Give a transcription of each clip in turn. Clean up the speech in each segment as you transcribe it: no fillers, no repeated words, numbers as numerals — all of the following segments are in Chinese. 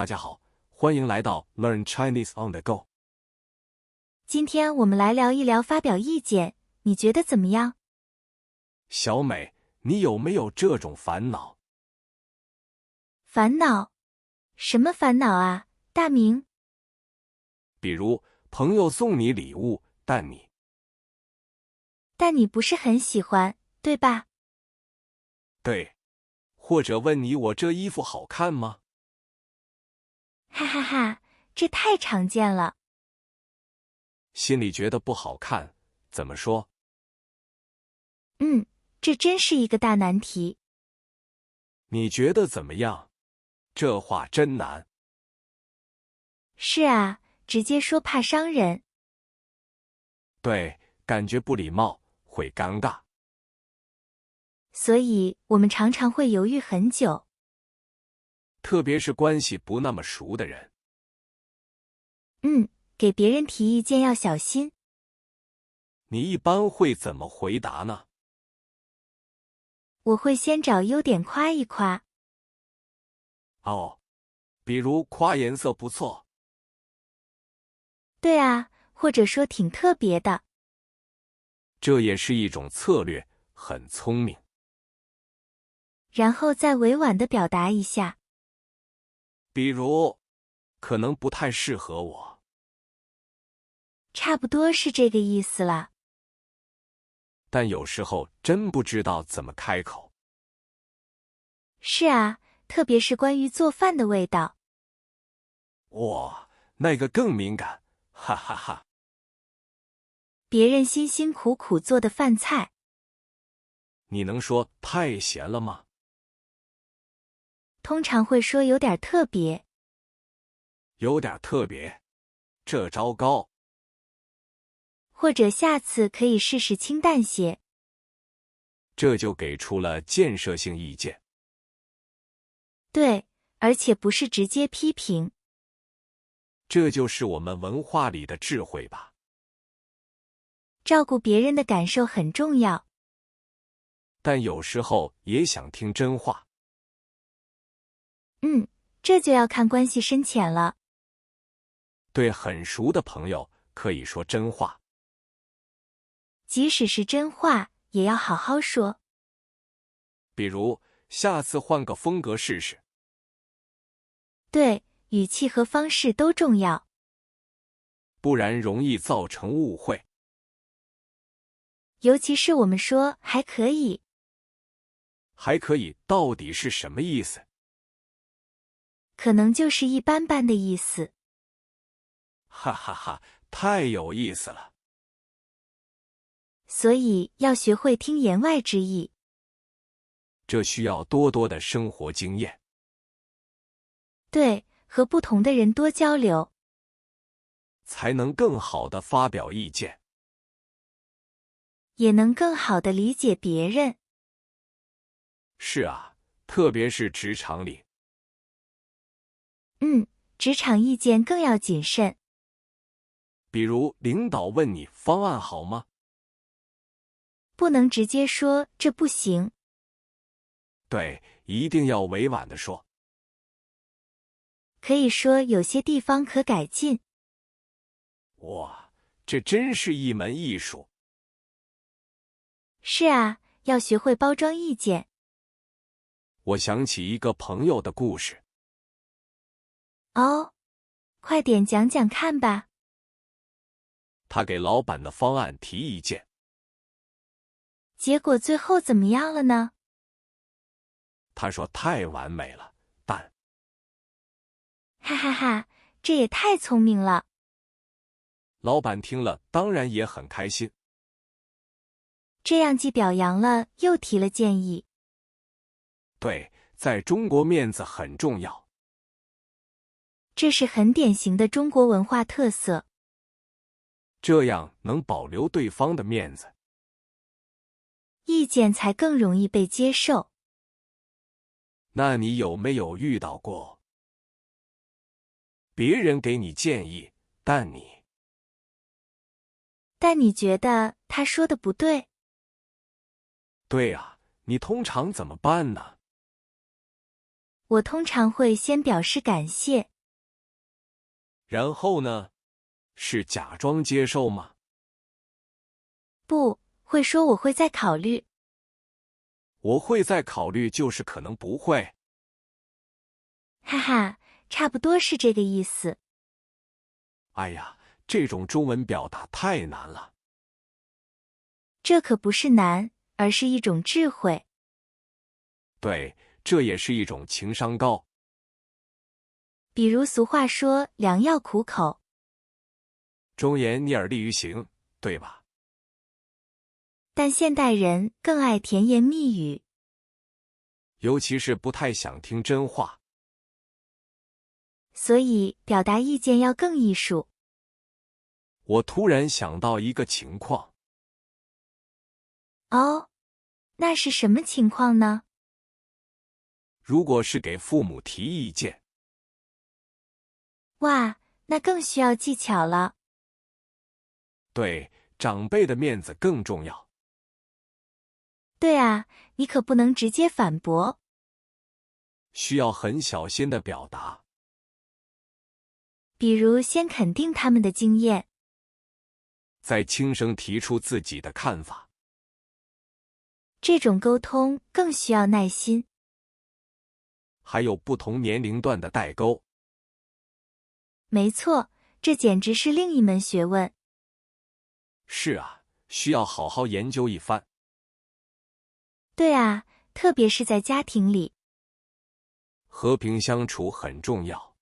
家好，欢迎来到 Learn Chinese on the Go。今天我们来聊一聊发表意见，你觉得怎么样？小美，你有没有这种烦恼？烦恼？什么烦恼啊，大明？比如朋友送你礼物，但你不是很喜欢，对吧？对，或者问你我这衣服好看吗？哈哈哈，这太常见了。心里觉得不好看，怎么说？这真是一个大难题。你觉得怎么样？这话真难。是啊，直接说怕伤人。对，感觉不礼貌，会尴尬。所以我们常常会犹豫很久。特别是关系不那么熟的人。给别人提意见要小心。你一般会怎么回答呢？我会先找优点夸一夸。哦，比如夸颜色不错。对啊，或者说挺特别的。这也是一种策略，很聪明。然后再委婉地表达一下。比如，可能不太适合我。差不多是这个意思了。但有时候真不知道怎么开口。是啊，特别是关于做饭的味道。哇，那个更敏感，哈哈哈。别人辛辛苦苦做的饭菜，你能说太咸了吗？通常会说有点特别。有点特别，这糟糕。或者下次可以试试清淡些。这就给出了建设性意见。对，而且不是直接批评。这就是我们文化里的智慧吧。照顾别人的感受很重要。但有时候也想听真话。这就要看关系深浅了。对很熟的朋友可以说真话。即使是真话，也要好好说。比如，下次换个风格试试。对，语气和方式都重要。不然容易造成误会。尤其是我们说还可以。还可以到底是什么意思？可能就是一般般的意思。哈哈哈，太有意思了。所以要学会听言外之意。这需要多多的生活经验。对，和不同的人多交流，才能更好地发表意见。也能更好地理解别人。是啊，特别是职场里。职场意见更要谨慎。比如领导问你方案好吗？不能直接说这不行。对，一定要委婉地说。可以说有些地方可改进。哇，这真是一门艺术。是啊，要学会包装意见。我想起一个朋友的故事。哦，快点讲讲看吧。他给老板的方案提意见。结果最后怎么样了呢？他说太完美了，但……哈哈哈，这也太聪明了。老板听了当然也很开心。这样既表扬了，又提了建议。对，在中国面子很重要。这是很典型的中国文化特色。这样能保留对方的面子。意见才更容易被接受。那你有没有遇到过别人给你建议，但你觉得他说的不对？对啊，你通常怎么办呢？我通常会先表示感谢。然后呢？是假装接受吗？不，会说我会再考虑。我会再考虑，就是可能不会。哈哈，差不多是这个意思。哎呀，这种中文表达太难了。这可不是难，而是一种智慧。对，这也是一种情商高。比如俗话说良药苦口，忠言逆耳利于行，对吧？但现代人更爱甜言蜜语，尤其是不太想听真话。所以表达意见要更艺术。我突然想到一个情况。哦，那是什么情况呢？如果是给父母提意见，哇，那更需要技巧了。对，长辈的面子更重要。对啊，你可不能直接反驳。需要很小心的表达。比如先肯定他们的经验，再轻声提出自己的看法。这种沟通更需要耐心。还有不同年龄段的代沟。没错，这简直是另一门学问。是啊，需要好好研究一番。对啊，特别是在家庭里。和平相处很重要。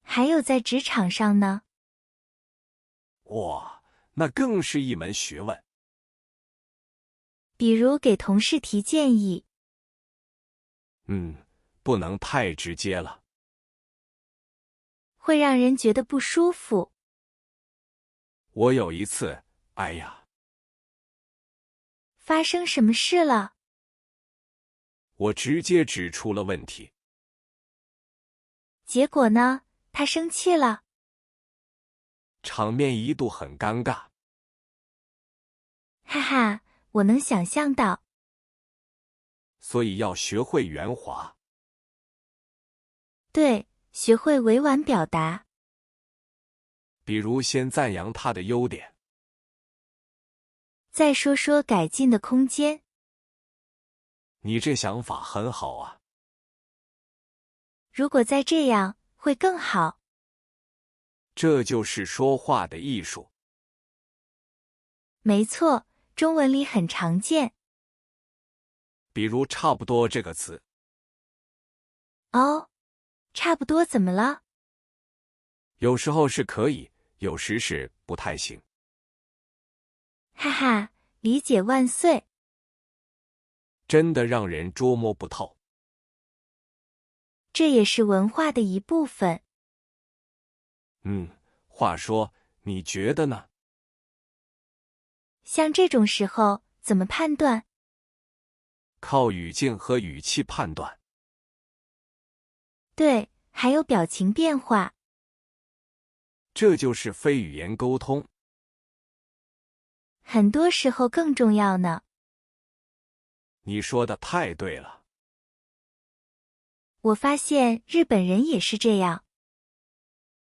还有在职场上呢。哇，那更是一门学问。比如给同事提建议。不能太直接了。会让人觉得不舒服。我有一次，哎呀，发生什么事了？我直接指出了问题。结果呢？他生气了。场面一度很尴尬。哈哈，我能想象到。所以要学会圆滑。对，学会委婉表达。比如先赞扬他的优点，再说说改进的空间。你这想法很好啊。如果再这样，会更好。这就是说话的艺术。没错，中文里很常见。比如差不多这个词。哦，差不多怎么了？有时候是可以，有时是不太行。哈哈，理解万岁。真的让人捉摸不透。这也是文化的一部分。话说，你觉得呢？像这种时候，怎么判断？靠语境和语气判断。对，还有表情变化。这就是非语言沟通。很多时候更重要呢。你说的太对了。我发现日本人也是这样。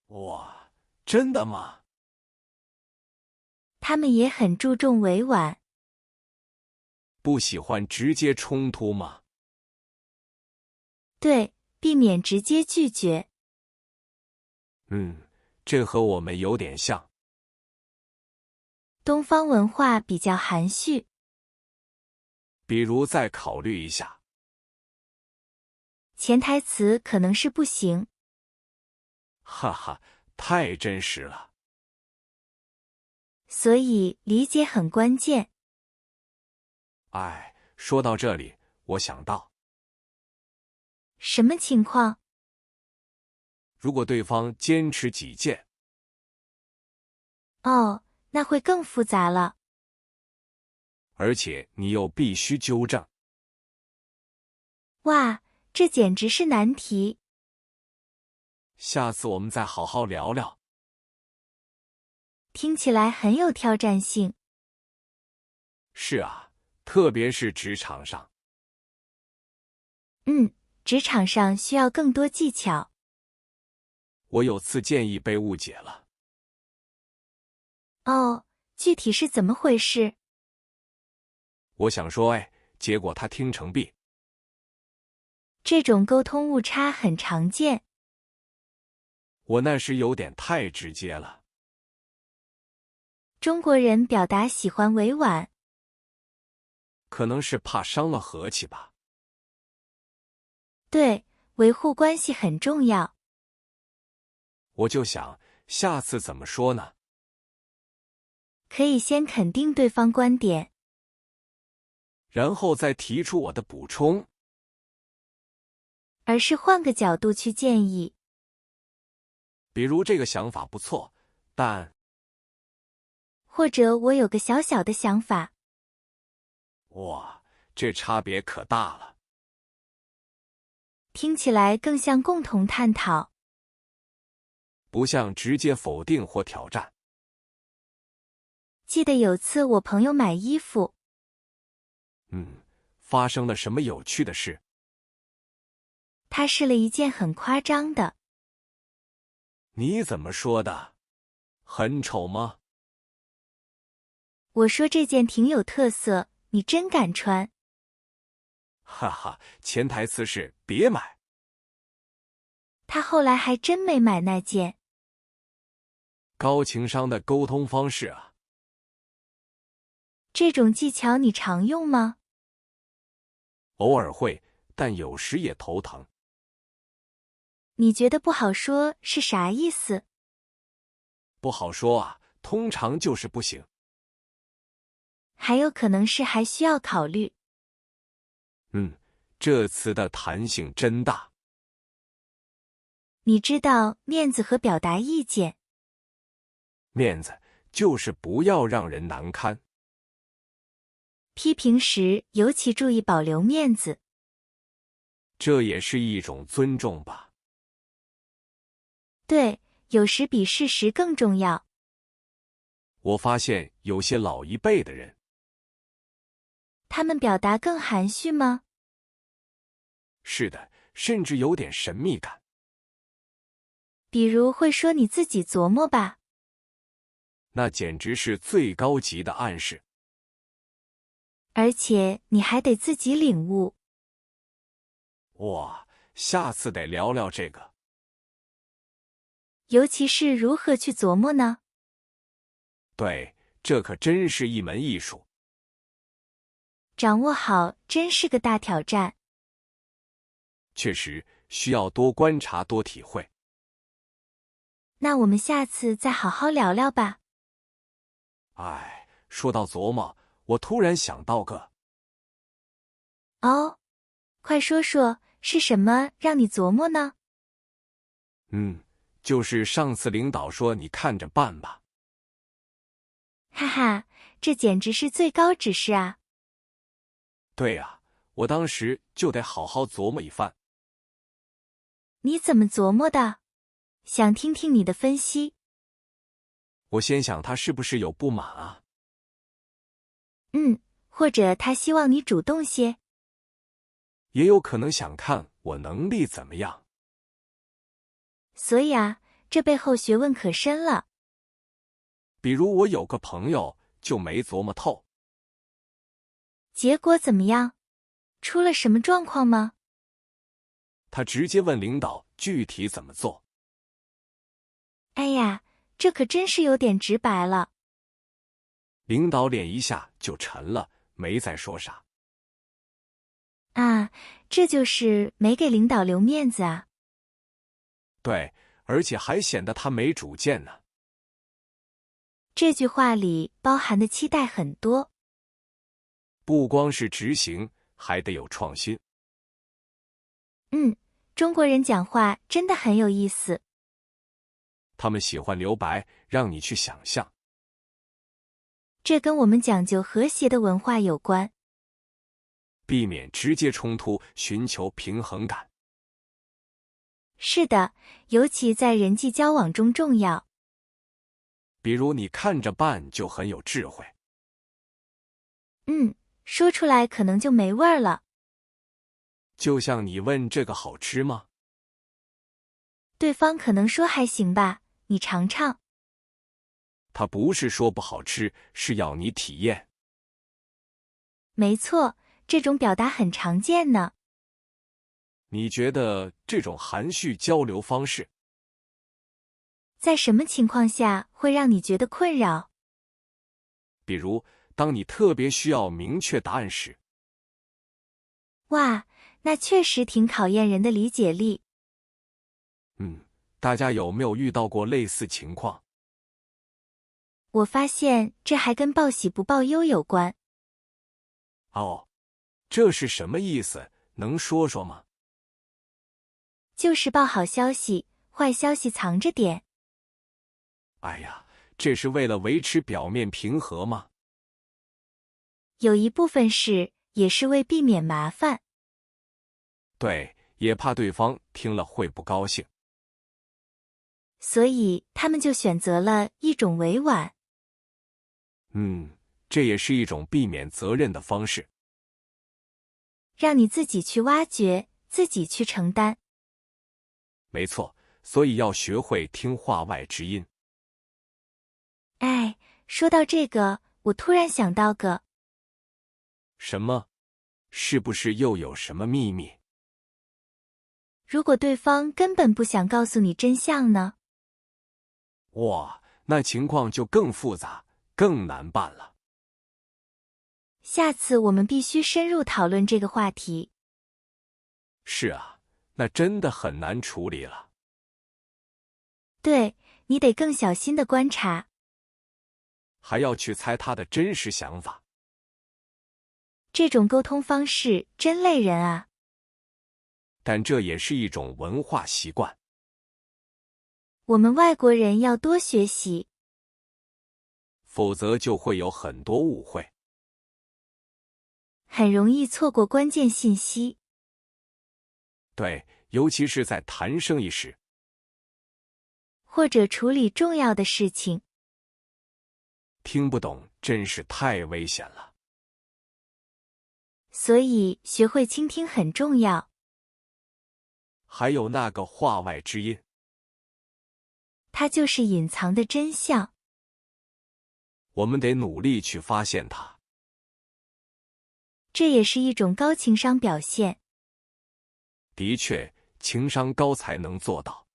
哇，真的吗？他们也很注重委婉。不喜欢直接冲突吗？对，避免直接拒绝。这和我们有点像。东方文化比较含蓄。比如再考虑一下。潜台词可能是不行。哈哈，太真实了。所以理解很关键。哎，说到这里，我想到，什么情况？如果对方坚持己见，哦，那会更复杂了。而且你又必须纠正。哇，这简直是难题。下次我们再好好聊聊。听起来很有挑战性。是啊，特别是职场上。职场上需要更多技巧。我有次建议被误解了。哦，具体是怎么回事？我想说 A， 结果他听成 B。这种沟通误差很常见。我那时有点太直接了。中国人表达喜欢委婉，可能是怕伤了和气吧。对，维护关系很重要。我就想，下次怎么说呢？可以先肯定对方观点，然后再提出我的补充。而是换个角度去建议。比如这个想法不错，但……或者我有个小小的想法。哇，这差别可大了。听起来更像共同探讨。不像直接否定或挑战。记得有次我朋友买衣服，发生了什么有趣的事？他试了一件很夸张的。你怎么说的？很丑吗？我说这件挺有特色，你真敢穿。哈哈，潜台词是别买。他后来还真没买那件。高情商的沟通方式啊。这种技巧你常用吗？偶尔会，但有时也头疼。你觉得不好说是啥意思？不好说啊，通常就是不行。还有可能是还需要考虑。这词的弹性真大。你知道面子和表达意见。面子就是不要让人难堪。批评时尤其注意保留面子。这也是一种尊重吧。对，有时比事实更重要。我发现有些老一辈的人，他们表达更含蓄吗？是的，甚至有点神秘感。比如会说你自己琢磨吧。那简直是最高级的暗示。而且你还得自己领悟。哇，下次得聊聊这个。尤其是如何去琢磨呢？对，这可真是一门艺术。掌握好真是个大挑战。确实，需要多观察多体会。那我们下次再好好聊聊吧。哎，说到琢磨，我突然想到个……哦，快说说是什么让你琢磨呢？就是上次领导说你看着办吧。哈哈，这简直是最高指示啊！对啊，我当时就得好好琢磨一番。你怎么琢磨的？想听听你的分析。我先想他是不是有不满啊？或者他希望你主动些。也有可能想看我能力怎么样。所以啊，这背后学问可深了。比如我有个朋友就没琢磨透。结果怎么样？出了什么状况吗？他直接问领导具体怎么做。哎呀，这可真是有点直白了。领导脸一下就沉了，没再说啥。啊，这就是没给领导留面子啊。对，而且还显得他没主见呢。这句话里包含的期待很多。不光是执行，还得有创新。中国人讲话真的很有意思。他们喜欢留白，让你去想象。这跟我们讲究和谐的文化有关。避免直接冲突，寻求平衡感。是的，尤其在人际交往中重要。比如你看着办就很有智慧。说出来可能就没味儿了。就像你问这个好吃吗？对方可能说还行吧，你尝尝。他不是说不好吃，是要你体验。没错，这种表达很常见呢。你觉得这种含蓄交流方式在什么情况下会让你觉得困扰？比如，当你特别需要明确答案时。哇，那确实挺考验人的理解力。大家有没有遇到过类似情况？我发现这还跟报喜不报忧有关。哦，这是什么意思？能说说吗？就是报好消息，坏消息藏着点。哎呀，这是为了维持表面平和吗？有一部分是，也是为避免麻烦。对，也怕对方听了会不高兴。所以他们就选择了一种委婉。这也是一种避免责任的方式。让你自己去挖掘，自己去承担。没错，所以要学会听话外之音。哎，说到这个，我突然想到个。什么？是不是又有什么秘密？如果对方根本不想告诉你真相呢？哇，那情况就更复杂，更难办了。下次我们必须深入讨论这个话题。是啊，那真的很难处理了。对，你得更小心的观察。还要去猜他的真实想法。这种沟通方式真累人啊。但这也是一种文化习惯。我们外国人要多学习，否则就会有很多误会。很容易错过关键信息。对，尤其是在谈生意时，或者处理重要的事情。听不懂真是太危险了。所以学会倾听很重要。还有那个话外之音，它就是隐藏的真相。我们得努力去发现它。这也是一种高情商表现。的确，情商高才能做到。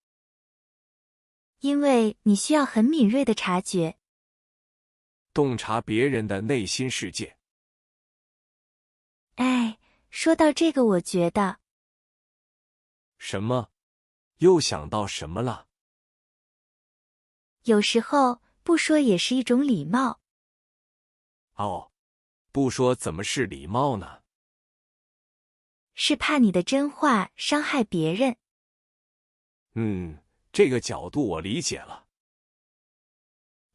因为你需要很敏锐的察觉，洞察别人的内心世界。哎，说到这个，我觉得什么？又想到什么了？有时候不说也是一种礼貌。哦，不说怎么是礼貌呢？是怕你的真话伤害别人。这个角度我理解了。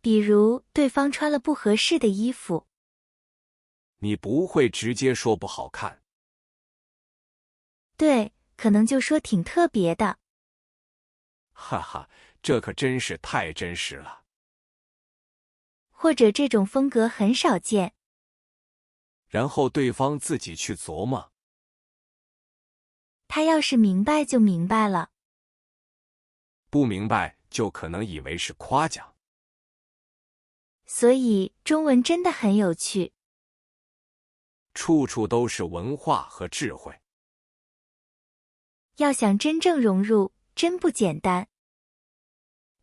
比如对方穿了不合适的衣服，你不会直接说不好看。对，可能就说挺特别的。哈哈，这可真是太真实了。或者这种风格很少见。然后对方自己去琢磨。他要是明白就明白了，不明白就可能以为是夸奖。所以中文真的很有趣，处处都是文化和智慧。要想真正融入，真不简单。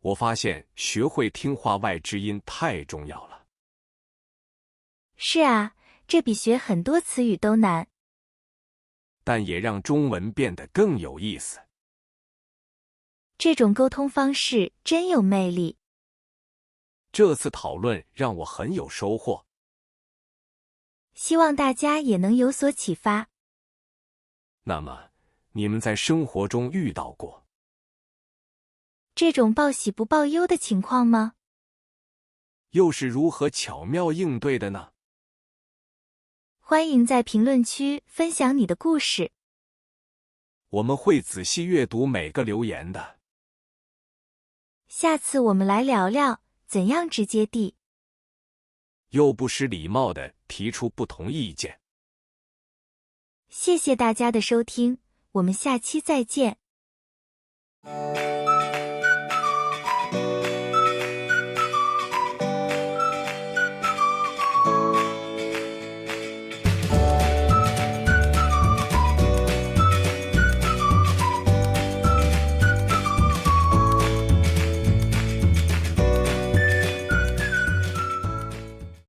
我发现学会听话外之音太重要了。是啊，这比学很多词语都难。但也让中文变得更有意思。这种沟通方式真有魅力。这次讨论让我很有收获。希望大家也能有所启发。那么，你们在生活中遇到过这种报喜不报忧的情况吗？又是如何巧妙应对的呢？欢迎在评论区分享你的故事。我们会仔细阅读每个留言的。下次我们来聊聊怎样直接地又不失礼貌地提出不同意见。谢谢大家的收听，我们下期再见。